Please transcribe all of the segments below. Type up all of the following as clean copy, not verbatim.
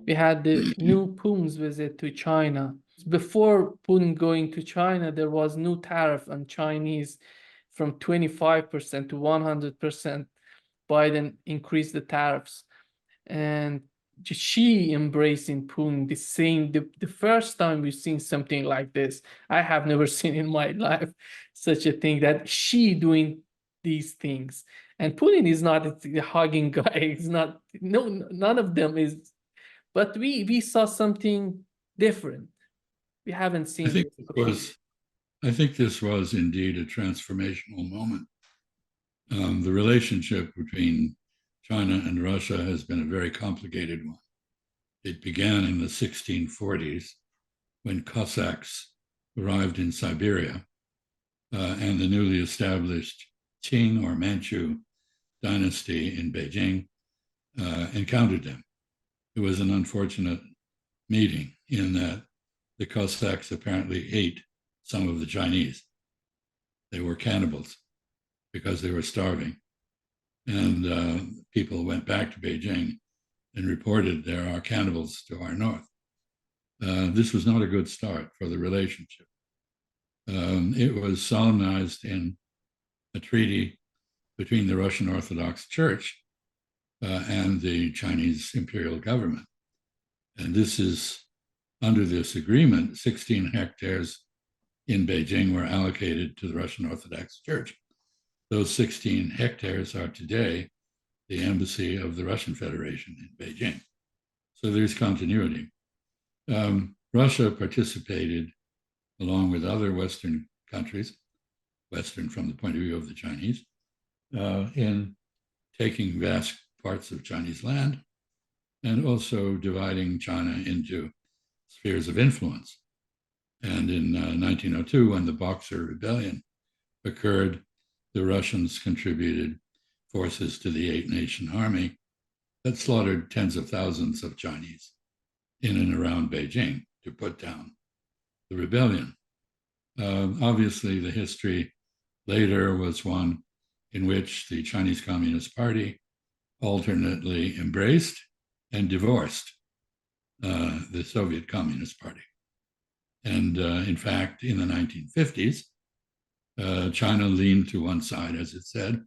we had the new Putin's visit to China. Before Putin going to China, there was new tariff on Chinese from 25% to 100%. Biden increased the tariffs. And Xi embracing Putin, the first time we've seen something like this. I have never seen in my life such a thing, that Xi doing these things. And Putin is not a hugging guy. He's not, no, none of them is. But we saw something different. We haven't seen this before. I think this was indeed a transformational moment. The relationship between China and Russia has been a very complicated one. It began in the 1640s when Cossacks arrived in Siberia and the newly established Qing or Manchu dynasty in Beijing encountered them. It was an unfortunate meeting in that the Cossacks apparently ate some of the Chinese. They were cannibals because they were starving. And people went back to Beijing and reported there are cannibals to our north. This was not a good start for the relationship. It was solemnized in a treaty between the Russian Orthodox Church and the Chinese imperial government. And this is, under this agreement, 16 hectares in Beijing were allocated to the Russian Orthodox Church. Those 16 hectares are today the embassy of the Russian Federation in Beijing. So there's continuity. Russia participated, along with other Western countries, Western from the point of view of the Chinese, in taking vast parts of Chinese land and also dividing China into spheres of influence. And in 1902, when the Boxer Rebellion occurred, the Russians contributed forces to the eight-nation army that slaughtered tens of thousands of Chinese in and around Beijing to put down the rebellion. Obviously, the history later was one in which the Chinese Communist Party alternately embraced and divorced the Soviet Communist Party. And in fact, in the 1950s, China leaned to one side, as it said,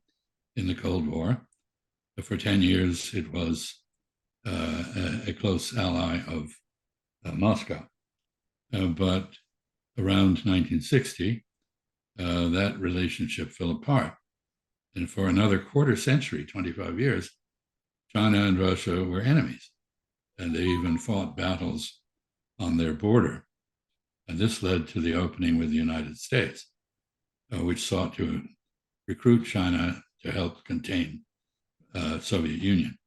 in the Cold War. For 10 years, it was a close ally of Moscow. But around 1960, that relationship fell apart. And for another quarter century, 25 years, China and Russia were enemies. And they even fought battles on their border. And this led to the opening with the United States, which sought to recruit China to help contain Soviet Union.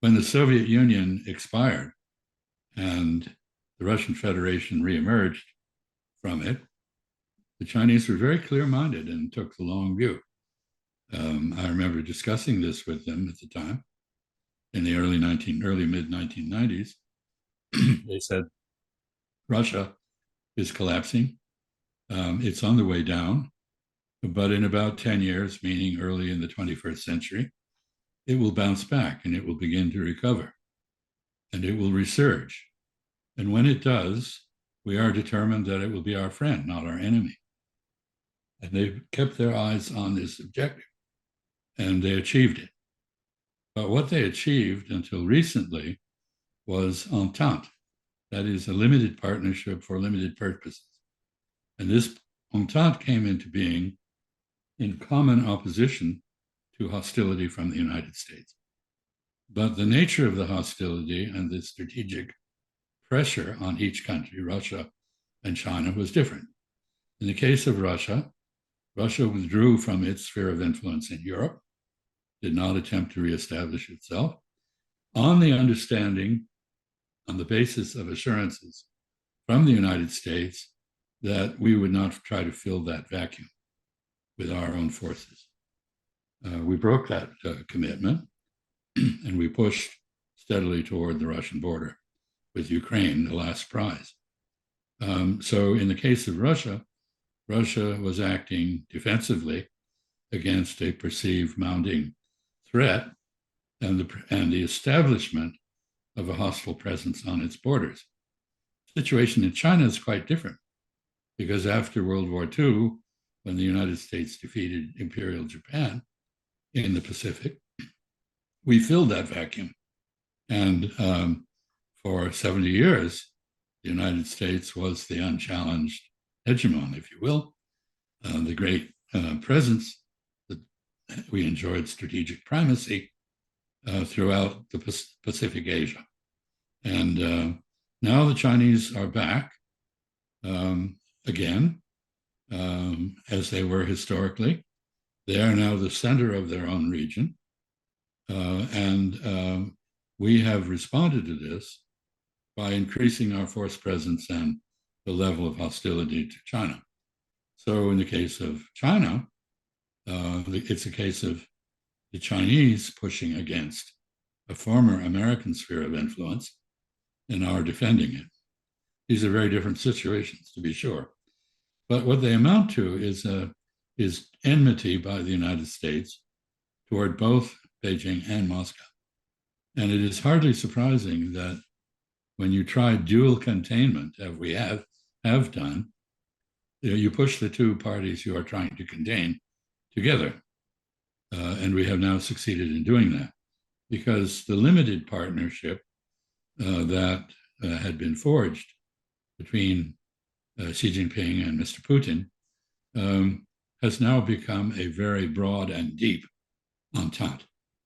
When the Soviet Union expired and the Russian Federation reemerged from it, the Chinese were very clear-minded and took the long view. I remember discussing this with them at the time in the early mid-1990s. They said, Russia is collapsing. It's on the way down, but in about 10 years, meaning early in the 21st century, it will bounce back and it will begin to recover and it will resurge. And when it does, we are determined that it will be our friend, not our enemy. And they've kept their eyes on this objective and they achieved it. But what they achieved until recently was entente. That is a limited partnership for limited purposes. And this entente came into being in common opposition to hostility from the United States. But the nature of the hostility and the strategic pressure on each country, Russia and China, was different. In the case of Russia, Russia withdrew from its sphere of influence in Europe, did not attempt to reestablish itself, on the understanding, on the basis of assurances from the United States that we would not try to fill that vacuum with our own forces. We broke that commitment and we pushed steadily toward the Russian border with Ukraine, the last prize. So in the case of Russia, Russia was acting defensively against a perceived mounting threat, and the establishment of a hostile presence on its borders. The situation in China is quite different, because after World War II, when the United States defeated Imperial Japan in the Pacific, we filled that vacuum. And for 70 years, the United States was the unchallenged hegemon, if you will, the great presence that we enjoyed strategic primacy throughout the Pacific Asia. And now the Chinese are back again, as they were historically. They are now the center of their own region. And we have responded to this by increasing our force presence and the level of hostility to China. So in the case of China, it's a case of the Chinese pushing against a former American sphere of influence and are defending it. These are very different situations, to be sure. But what they amount to is enmity by the United States toward both Beijing and Moscow. And it is hardly surprising that when you try dual containment, as we have done, you push the two parties you are trying to contain together. And we have now succeeded in doing that, because the limited partnership that had been forged between Xi Jinping and Mr. Putin has now become a very broad and deep entente.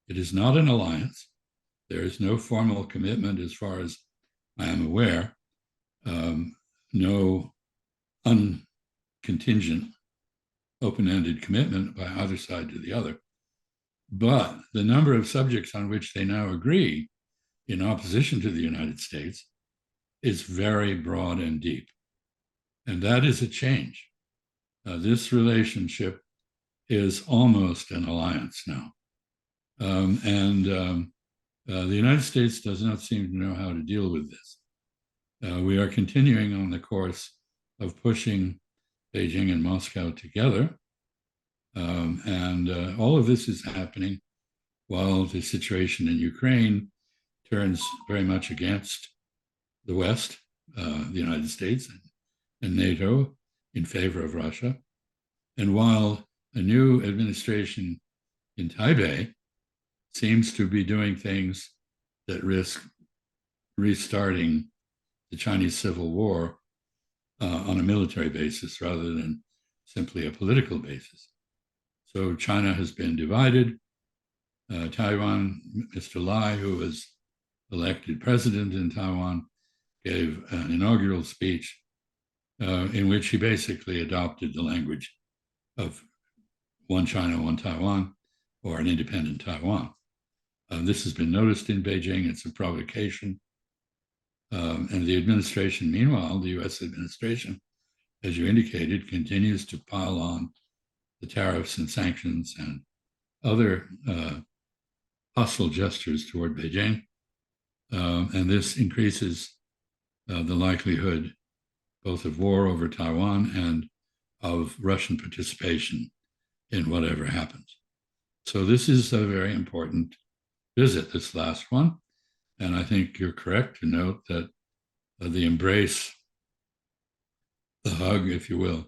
It is not an alliance. There is no formal commitment, as far as I am aware, no uncontingent, open-ended commitment by either side to the other. But the number of subjects on which they now agree in opposition to the United States is very broad and deep. And that is a change. This relationship is almost an alliance now. The United States does not seem to know how to deal with this. We are continuing on the course of pushing Beijing and Moscow together. All of this is happening while the situation in Ukraine turns very much against the West, the United States and NATO, in favor of Russia. And while a new administration in Taipei seems to be doing things that risk restarting the Chinese Civil War on a military basis rather than simply a political basis. So China has been divided. Taiwan, Mr. Lai, who was elected president in Taiwan, gave an inaugural speech in which he basically adopted the language of one China, one Taiwan, or an independent Taiwan. This has been noticed in Beijing. It's a provocation. And the administration, meanwhile, the US administration, as you indicated, continues to pile on the tariffs and sanctions and other hostile gestures toward Beijing. And this increases the likelihood both of war over Taiwan and of Russian participation in whatever happens. So this is a very important visit, this last one. And I think you're correct to note that the embrace, the hug, if you will,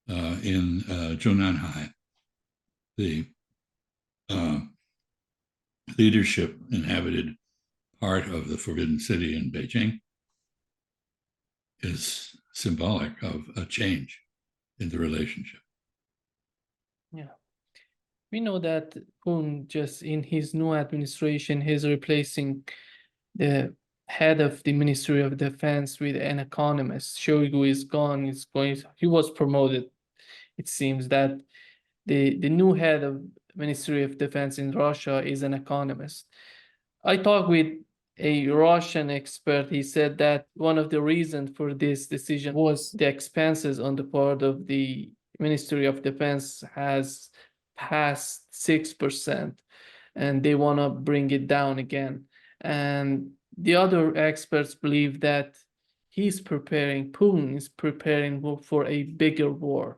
in Zhongnanhai, the leadership inhabited part of the Forbidden City in Beijing, is symbolic of a change in the relationship. Yeah. We know that Poon, just in his new administration, he's replacing the head of the Ministry of Defense with an economist. Shoigu is gone. He was promoted. It seems that the new head of Ministry of Defense in Russia is an economist. I talked with a Russian expert. He said that one of the reasons for this decision was the expenses on the part of the Ministry of Defense has passed 6%, and they want to bring it down again. And the other experts believe that Putin is preparing for a bigger war.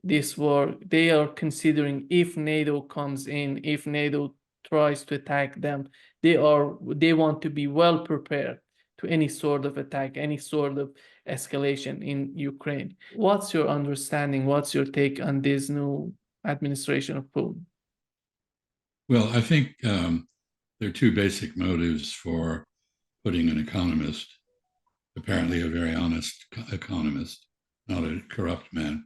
This war, they are considering, if NATO comes in, if NATO tries to attack them, they want to be well prepared to any sort of attack, any sort of escalation in Ukraine. What's your understanding? What's your take on this new administration of Putin? Well, I think there are two basic motives for putting an economist, apparently a very honest economist, not a corrupt man,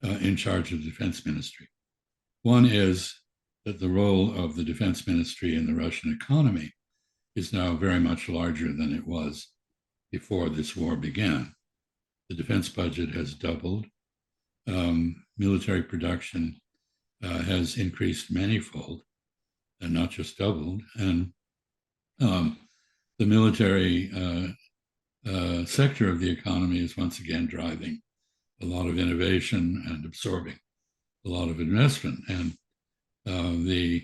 in charge of the defense ministry. One is that the role of the defense ministry in the Russian economy is now very much larger than it was before this war began. The defense budget has doubled. Military production has increased manifold, and not just doubled. And the military sector of the economy is once again driving a lot of innovation and absorbing a lot of investment. And the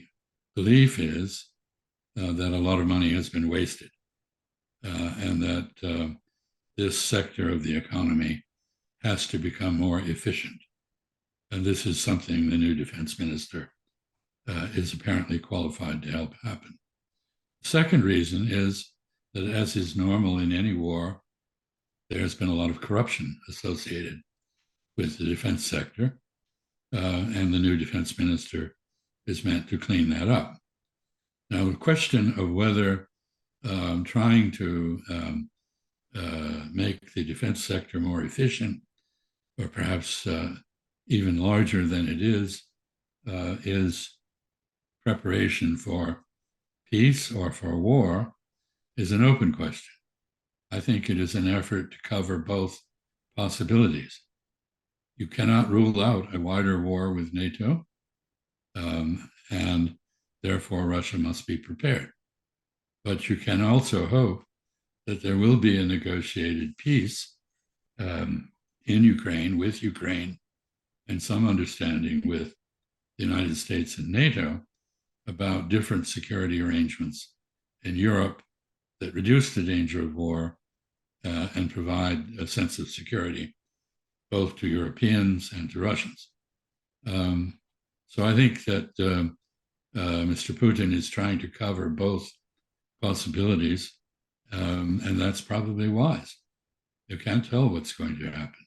belief is that a lot of money has been wasted, and that this sector of the economy has to become more efficient. And this is something the new defense minister is apparently qualified to help happen. The second reason is that, as is normal in any war, there's been a lot of corruption associated with the defense sector, and the new defense minister is meant to clean that up. Now, the question of whether trying to make the defense sector more efficient, or perhaps even larger than it is preparation for peace or for war, is an open question. I think it is an effort to cover both possibilities. You cannot rule out a wider war with NATO, and therefore Russia must be prepared. But you can also hope that there will be a negotiated peace in Ukraine, with Ukraine, and some understanding with the United States and NATO about different security arrangements in Europe that reduce the danger of war and provide a sense of security both to Europeans and to Russians. So I think that Mr. Putin is trying to cover both possibilities, and that's probably wise. You can't tell what's going to happen.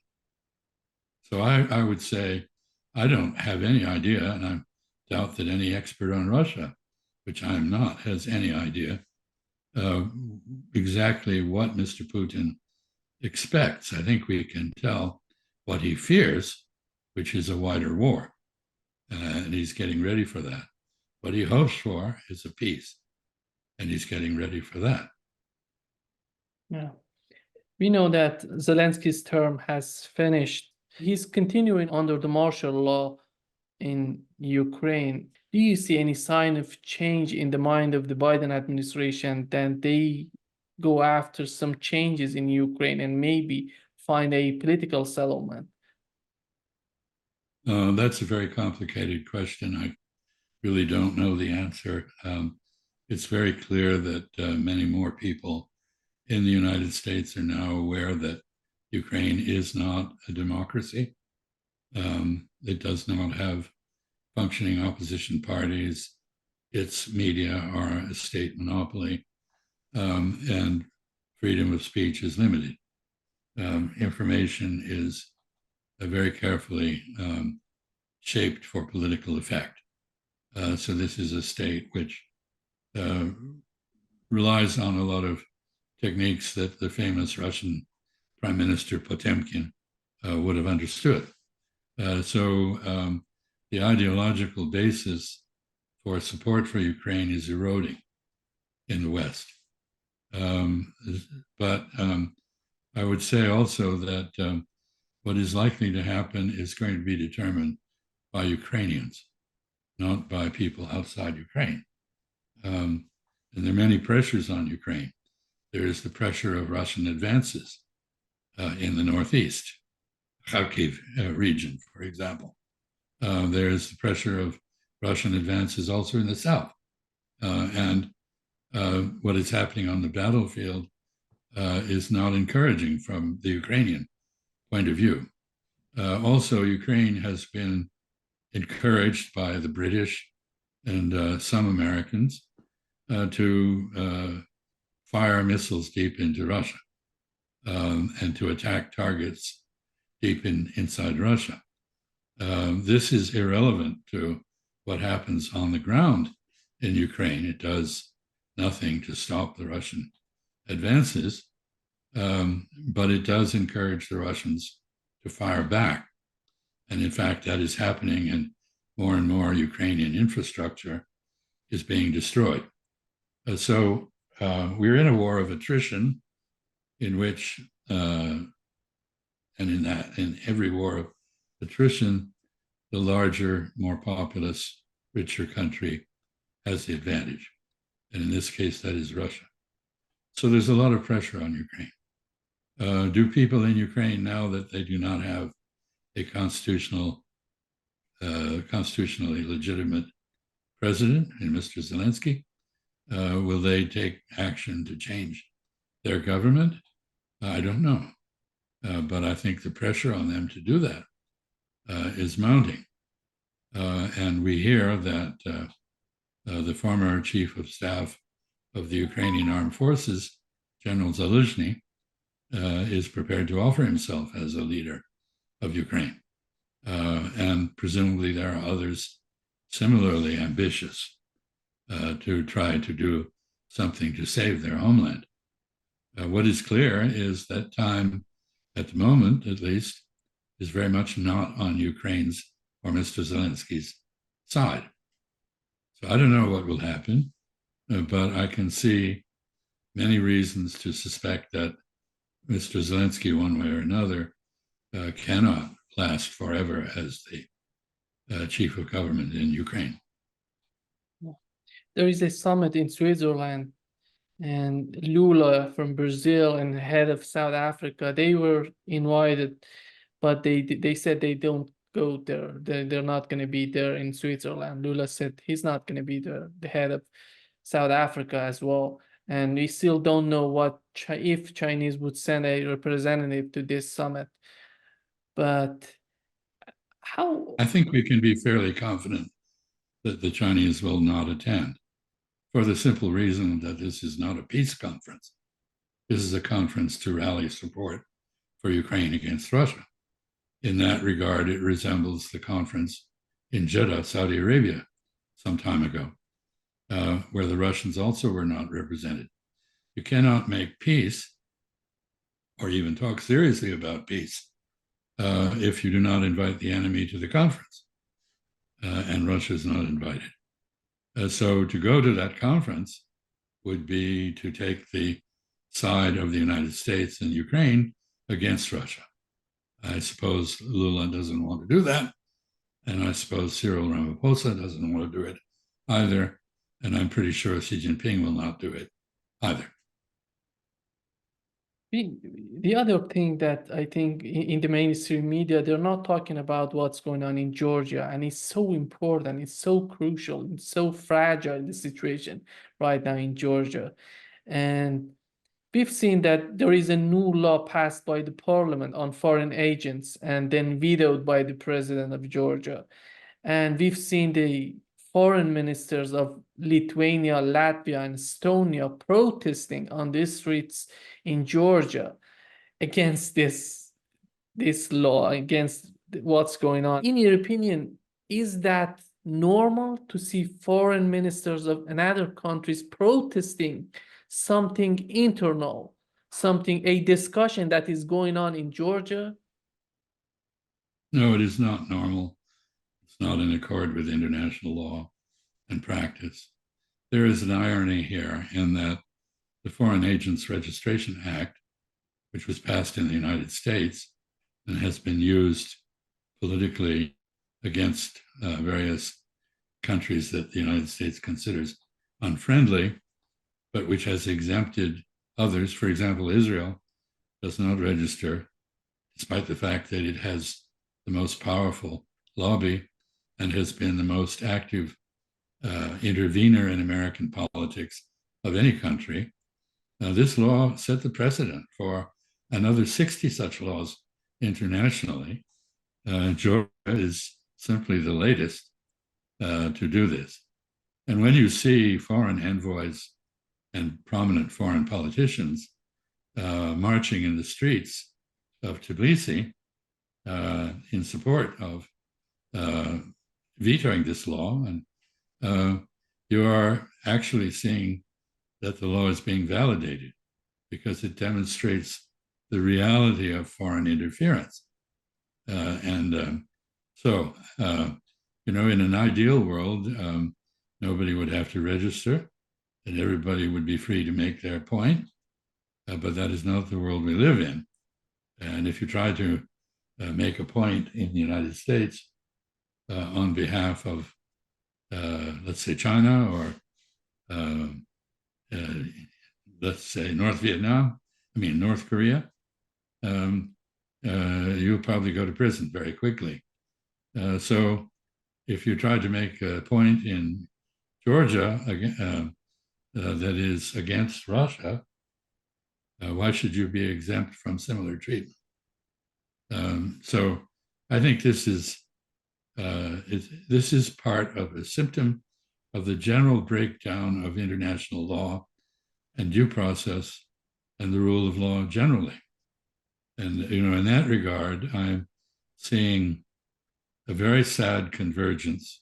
So I would say I don't have any idea, and I doubt that any expert on Russia, which I am not, has any idea exactly what Mr. Putin expects. I think we can tell what he fears, which is a wider war, and he's getting ready for that. What he hopes for is a peace, and he's getting ready for that. Yeah. We know that Zelensky's term has finished. He's continuing under the martial law in Ukraine. Do you see any sign of change in the mind of the Biden administration that they go after some changes in Ukraine and maybe find a political settlement? That's a very complicated question. I really don't know the answer. It's very clear that many more people in the United States are now aware that Ukraine is not a democracy. It does not have functioning opposition parties. Its media are a state monopoly, and freedom of speech is limited. Information is very carefully shaped for political effect. So this is a state which relies on a lot of techniques that the famous Russian Prime Minister Potemkin would have understood. So the ideological basis for support for Ukraine is eroding in the West. But I would say also that what is likely to happen is going to be determined by Ukrainians, not by people outside Ukraine. And there are many pressures on Ukraine. There is the pressure of Russian advances in the Northeast, Kharkiv region, for example. There is the pressure of Russian advances also in the South. And what is happening on the battlefield is not encouraging from the Ukrainian point of view. Also, Ukraine has been encouraged by the British and some Americans to fire missiles deep into Russia and to attack targets deep inside Russia. This is irrelevant to what happens on the ground in Ukraine. It does nothing to stop the Russian advances, but it does encourage the Russians to fire back. And in fact, that is happening, and more Ukrainian infrastructure is being destroyed. So we're in a war of attrition in which, and in every war of attrition, the larger, more populous, richer country has the advantage. And in this case, that is Russia. So there's a lot of pressure on Ukraine. Do people in Ukraine, now that they do not have a constitutionally legitimate president in Mr. Zelensky, will they take action to change their government? I don't know. But I think the pressure on them to do that is mounting. And we hear that the former chief of staff of the Ukrainian armed forces, General Delusions, is prepared to offer himself as a leader of Ukraine. And presumably there are others similarly ambitious to try to do something to save their homeland. What is clear is that time, at the moment at least, is very much not on Ukraine's or Mr. Zelensky's side. So I don't know what will happen, but I can see many reasons to suspect that Mr. Zelensky, one way or another, cannot last forever as the chief of government in Ukraine. There is a summit in Switzerland, and Lula from Brazil and the head of South Africa, they were invited, but they said they don't go there. They're not going to be there in Switzerland. Lula said he's not going to be there, the head of South Africa as well. And we still don't know what if Chinese would send a representative to this summit. But how? I think we can be fairly confident that the Chinese will not attend, for the simple reason that this is not a peace conference. This is a conference to rally support for Ukraine against Russia. In that regard, it resembles the conference in Jeddah, Saudi Arabia, some time ago, where the Russians also were not represented. You cannot make peace or even talk seriously about peace if you do not invite the enemy to the conference, and Russia is not invited. So to go to that conference would be to take the side of the United States and Ukraine against Russia. I suppose Lula doesn't want to do that, and I suppose Cyril Ramaphosa doesn't want to do it either, and I'm pretty sure Xi Jinping will not do it either. The other thing that I think in the mainstream media, they're not talking about what's going on in Georgia, and it's so important, it's so crucial, it's so fragile, the situation right now in Georgia. And we've seen that there is a new law passed by the parliament on foreign agents and then vetoed by the president of Georgia. And we've seen the foreign ministers of Lithuania, Latvia, and Estonia protesting on the streets in Georgia against this law, against what's going on. In your opinion, is that normal to see foreign ministers of another countries protesting something internal, a discussion that is going on in Georgia? No, it is not normal. It's not in accord with international law and practice. There is an irony here in that the Foreign Agents Registration Act, which was passed in the United States and has been used politically against various countries that the United States considers unfriendly, but which has exempted others. For example, Israel does not register, despite the fact that it has the most powerful lobby and has been the most active intervener in American politics of any country. This law set the precedent for another 60 such laws internationally. Georgia is simply the latest to do this. And when you see foreign envoys and prominent foreign politicians marching in the streets of Tbilisi in support of vetoing this law, and you are actually seeing that the law is being validated because it demonstrates the reality of foreign interference. So, in an ideal world, nobody would have to register and everybody would be free to make their point. But that is not the world we live in. And if you try to make a point in the United States on behalf of, let's say, China or let's say North Korea, you'll probably go to prison very quickly. So if you try to make a point in Georgia that is against Russia, why should you be exempt from similar treatment? So I think this is part of a symptom of the general breakdown of international law and due process and the rule of law generally. And, in that regard, I'm seeing a very sad convergence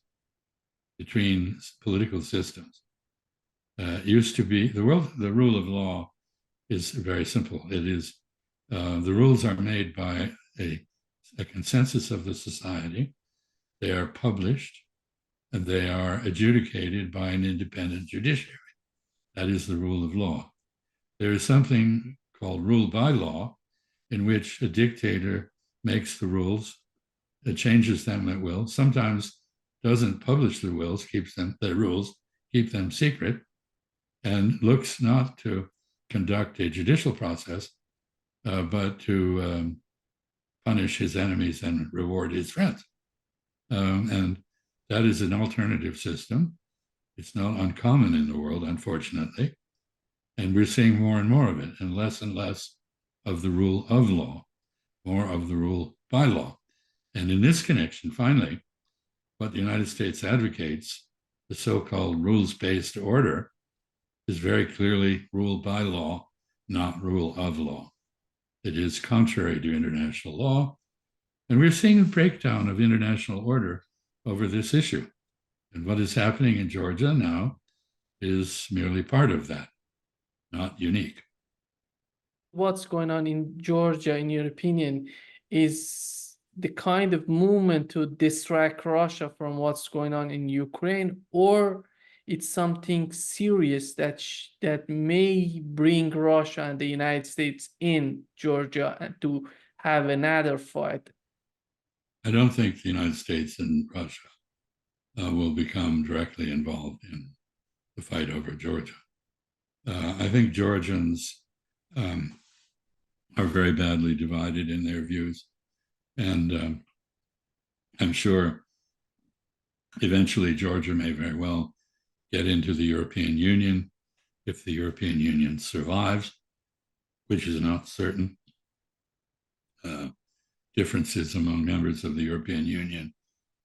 between political systems. Used to be the rule of law is very simple. It is the rules are made by a consensus of the society. They are published and they are adjudicated by an independent judiciary. That is the rule of law. There is something called rule by law, in which a dictator makes the rules, changes them at will, sometimes doesn't publish the rules, keep them secret, and looks not to conduct a judicial process, but to punish his enemies and reward his friends. And that is an alternative system. It's not uncommon in the world, unfortunately. And we're seeing more and more of it, and less of the rule of law, more of the rule by law. And in this connection, finally, what the United States advocates, the so-called rules-based order, is very clearly rule by law, not rule of law. It is contrary to international law. And we're seeing a breakdown of international order over this issue. And what is happening in Georgia now is merely part of that, not unique. What's going on in Georgia, in your opinion, is the kind of movement to distract Russia from what's going on in Ukraine, or it's something serious that may bring Russia and the United States in Georgia and to have another fight? I don't think the United States and Russia will become directly involved in the fight over Georgia. I think Georgians are very badly divided in their views. And I'm sure eventually Georgia may very well get into the European Union if the European Union survives, which is not certain. Differences among members of the European Union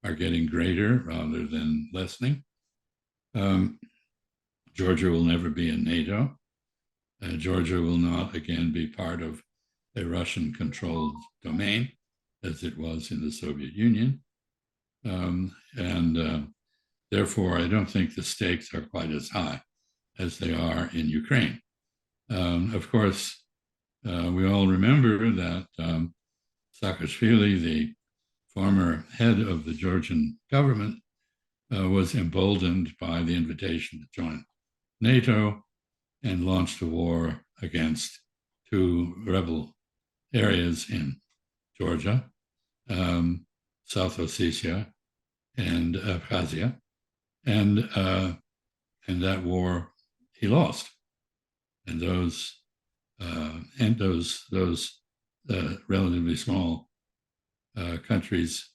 are getting greater rather than lessening. Georgia will never be in NATO. Georgia will not again be part of a Russian-controlled domain as it was in the Soviet Union. Therefore, I don't think the stakes are quite as high as they are in Ukraine. Of course, we all remember that Saakashvili, the former head of the Georgian government, was emboldened by the invitation to join NATO and launched a war against two rebel areas in Georgia, South Ossetia and Abkhazia, and that war he lost, and those relatively small countries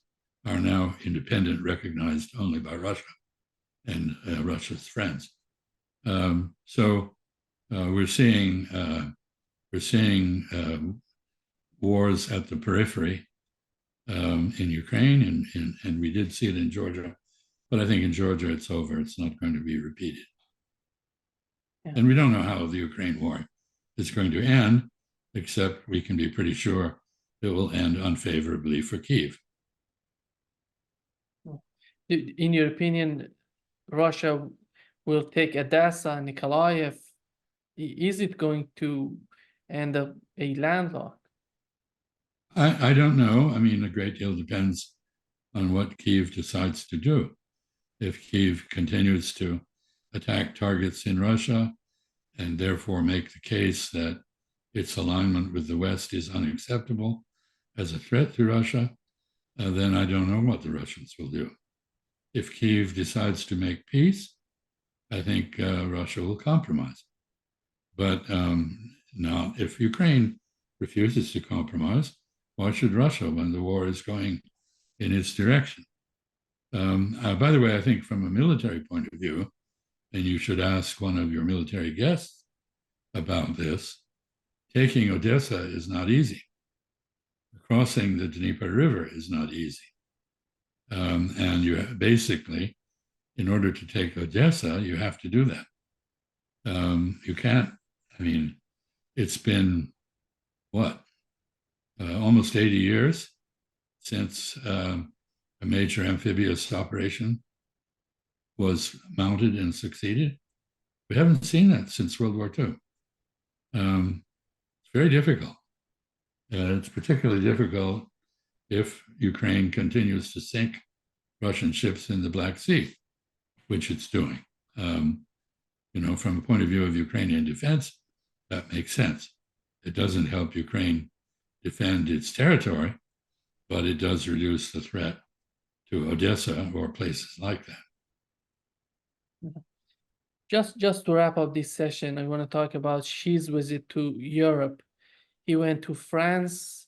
are now independent, recognized only by Russia and Russia's friends. So we're seeing wars at the periphery in Ukraine, and we did see it in Georgia But I think in Georgia, it's over. It's not going to be repeated. Yeah. And we don't know how the Ukraine war is going to end, except we can be pretty sure it will end unfavorably for Kyiv. In your opinion, Russia will take Odessa and Nikolaev? Is it going to end up a landlocked? I don't know. I mean, a great deal depends on what Kyiv decides to do. If Kyiv continues to attack targets in Russia and therefore make the case that its alignment with the West is unacceptable as a threat to Russia, then I don't know what the Russians will do. If Kyiv decides to make peace, I think Russia will compromise. But now, if Ukraine refuses to compromise, why should Russia when the war is going in its direction? By the way, I think from a military point of view, and you should ask one of your military guests about this, taking Odessa is not easy. Crossing the Dnieper River is not easy. And you basically, in order to take Odessa, you have to do that. You can't, I mean, it's been what, almost 80 years since a major amphibious operation was mounted and succeeded. We haven't seen that since World War II. It's very difficult. It's particularly difficult if Ukraine continues to sink Russian ships in the Black Sea, which it's doing. From a point of view of Ukrainian defense, that makes sense. It doesn't help Ukraine defend its territory, but it does reduce the threat to Odessa or places like that. Just to wrap up this session, I want to talk about Xi's visit to Europe. He went to France,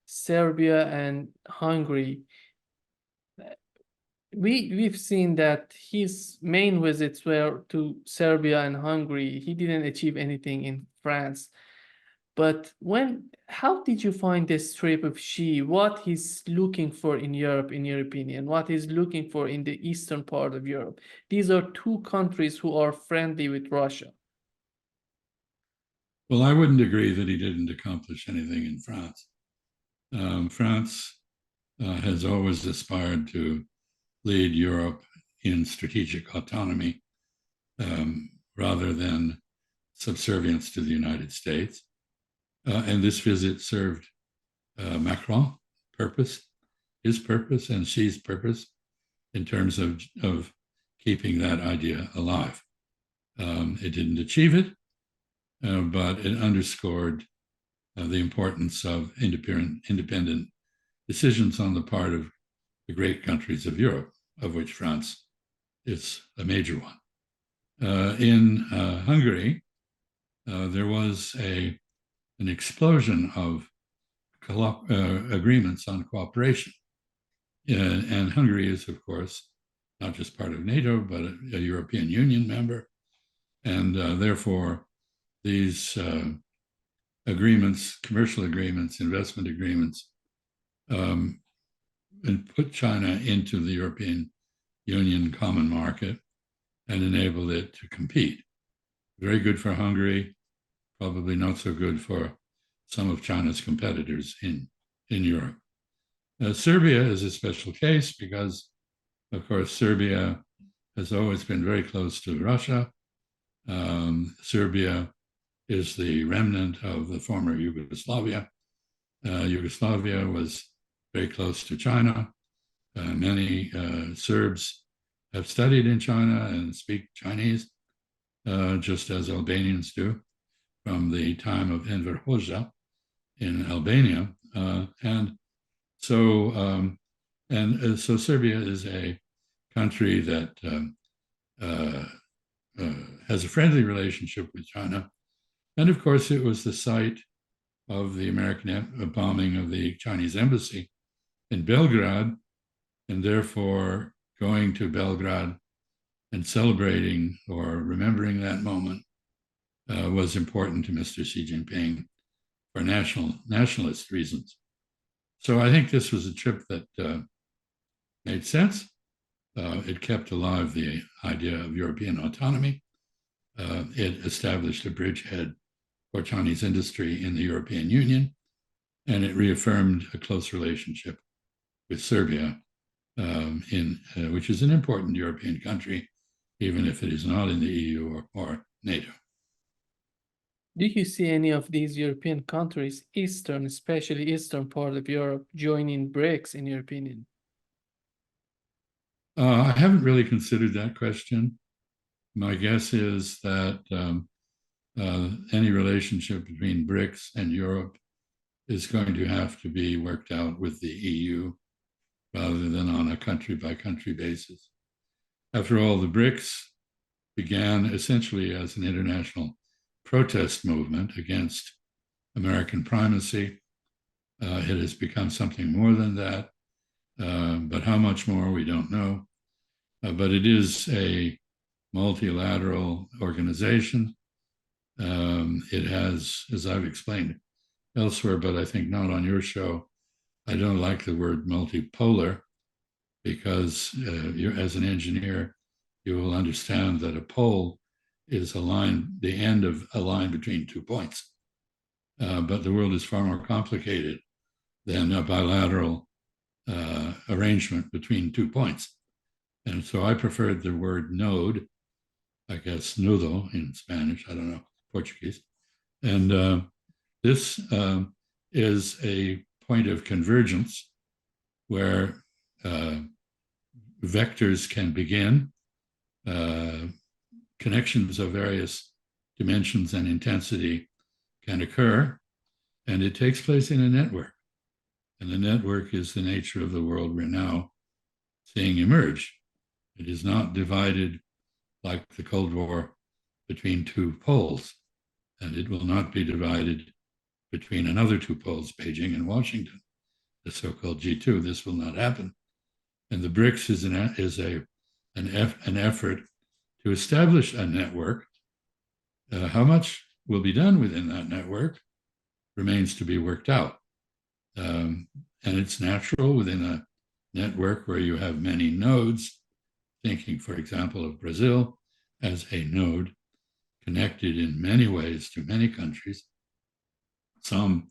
Serbia, and Hungary. We've seen that his main visits were to Serbia and Hungary. He didn't achieve anything in France. But how did you find this trip of Xi? What he's looking for in Europe, in your opinion? What he's looking for in the eastern part of Europe? These are two countries who are friendly with Russia. Well, I wouldn't agree that he didn't accomplish anything in France. France has always aspired to lead Europe in strategic autonomy rather than subservience to the United States. And this visit served Macron's purpose and Xi's purpose in terms of keeping that idea alive. It didn't achieve it, but it underscored the importance of independent decisions on the part of the great countries of Europe, of which France is a major one. In Hungary, there was an explosion of agreements on cooperation. And Hungary is, of course, not just part of NATO, but a European Union member. And therefore, these agreements, commercial agreements, investment agreements, and put China into the European Union common market and enabled it to compete. Very good for Hungary, probably not so good for some of China's competitors in Europe. Serbia is a special case because, of course, Serbia has always been very close to Russia. Serbia is the remnant of the former Yugoslavia. Yugoslavia was very close to China. Many Serbs have studied in China and speak Chinese, just as Albanians do, from the time of Enver Hoxha in Albania. So Serbia is a country that has a friendly relationship with China. And of course, it was the site of the American bombing of the Chinese embassy in Belgrade, and therefore going to Belgrade and celebrating or remembering that moment was important to Mr. Xi Jinping for nationalist reasons. So I think this was a trip that made sense. it kept alive the idea of European autonomy. It established a bridgehead for Chinese industry in the European Union, and it reaffirmed a close relationship with Serbia, which is an important European country, even if it is not in the EU or NATO. Do you see any of these European countries, Eastern, especially Eastern part of Europe, joining BRICS, in your opinion? I haven't really considered that question. My guess is that any relationship between BRICS and Europe is going to have to be worked out with the EU rather than on a country-by-country basis. After all, the BRICS began essentially as an international protest movement against American primacy. It has become something more than that, but how much more, we don't know. But it is a multilateral organization. It has, as I've explained elsewhere, but I think not on your show, I don't like the word multipolar, because as an engineer, you will understand that a pole is a line, the end of a line between 2 points. But the world is far more complicated than a bilateral arrangement between 2 points. And so I preferred the word node, I guess nudo in Spanish, I don't know, Portuguese. And this is a point of convergence where vectors can begin, connections of various dimensions and intensity can occur, and it takes place in a network. And the network is the nature of the world we're now seeing emerge. It is not divided like the Cold War between 2 poles, and it will not be divided between another 2 poles, Beijing and Washington, the so-called G2. This will not happen. And the BRICS is an effort to establish a network. How much will be done within that network remains to be worked out. And it's natural within a network where you have many nodes, thinking, for example, of Brazil as a node connected in many ways to many countries. Some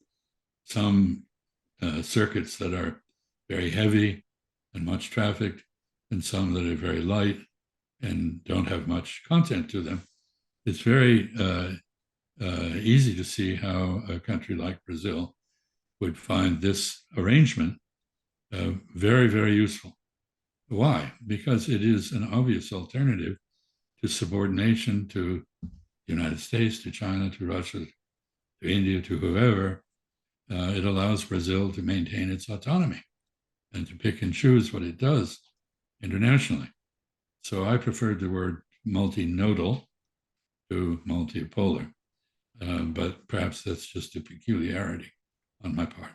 circuits that are very heavy and much trafficked, and some that are very light and don't have much content to them. It's very easy to see how a country like Brazil would find this arrangement very, very useful. Why? Because it is an obvious alternative to subordination to the United States, to China, to Russia, to India, to whoever. It allows Brazil to maintain its autonomy and to pick and choose what it does internationally. So I preferred the word multinodal to multipolar, but perhaps that's just a peculiarity on my part.